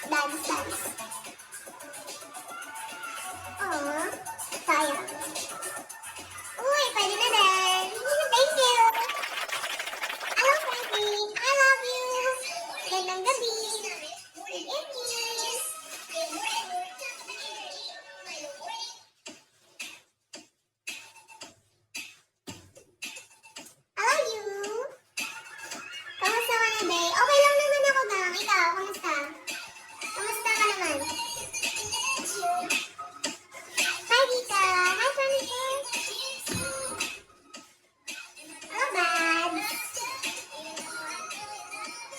Dance. Oh, sayang. Uy, pwede na din. Thank you. Hello, Frankie. I love you. Gandang gabi. Good evening. I love you. Kamusta ka na, Day? Okay lang naman ako, Bang. Ikaw, kamusta? Kamusta ka naman? Hi, Vika. Hi, Frankie. Hello, Babs.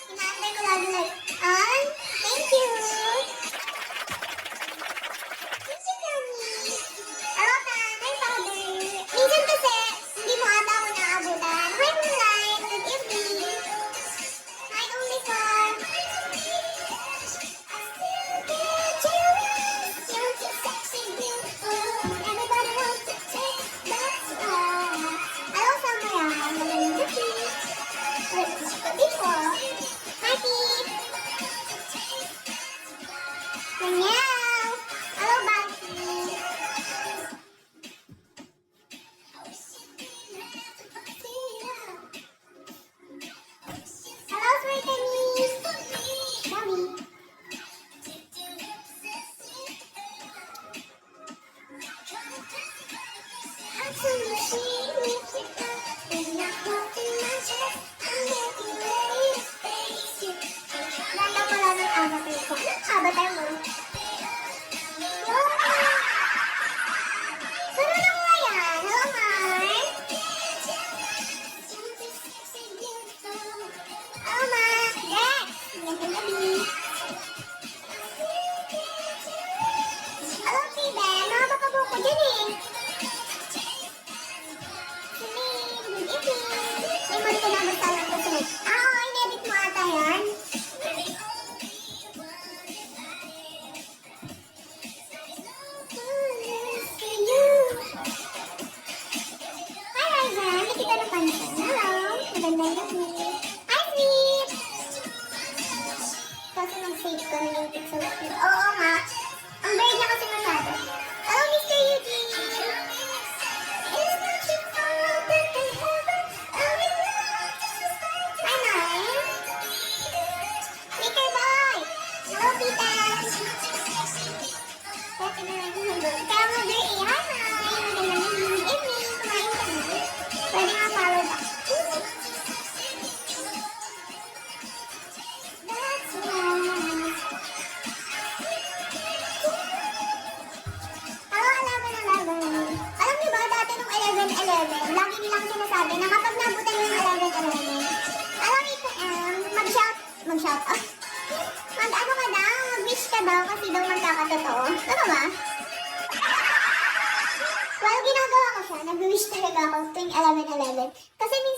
Inaantay ko lagi like, thank you. Thank you, Kami. Hello, Tan. Hi, Father. Minsan kasi, hindi mo ata ako naabutan. Hi, Moonlight. Good evening. Hi, Only Fun. Everybody wants to take that spot. Hello, Samaya. Magandang gabi. Before. Hi, Pete. Meow. Hello, Bucky. Hello, Sweetie. Mommy. Ganda pala ng avatar ko. Avatar mo. Sunod ako yan. Hello, Mark. Hello, Mark. Yes. Magandang gabi. Hello, Steven. Nakapapabo ko dyan eh. Good evening. May mali ka na magsalang ko sunod. Oo, in-edit mo ata yan. Hi, Raisa. Nakita na pansin. Hello. Magandang gabi. Hi, Sweet. Kasi nag-save ko na yung pixel speed. Oo nga. Ang bird niya kasi masyado. Hello, Mr. Eugene. It's not your fault that they haven't. Hi, Nine. Liquor Boy. Hello, Tita. Pwede na lang yung hanggang. Kaya nga, Dre, hi, hi. Magandang evening. Kumain ka na. Pwede nga follow back. That's right. Hello, 11-11. Alam niyo ba, dati nung 11-11, lagi nilang sinasabi na kapag nabutan yung 11-11, alam ito, mag-shout out. Mag-ano ka daw, mag-wish ka daw kasi daw magkakatotoo. Tama ba? Well, ginagawa ko siya, nag-wish talaga ako tuwing 11-11. Kasi minsan,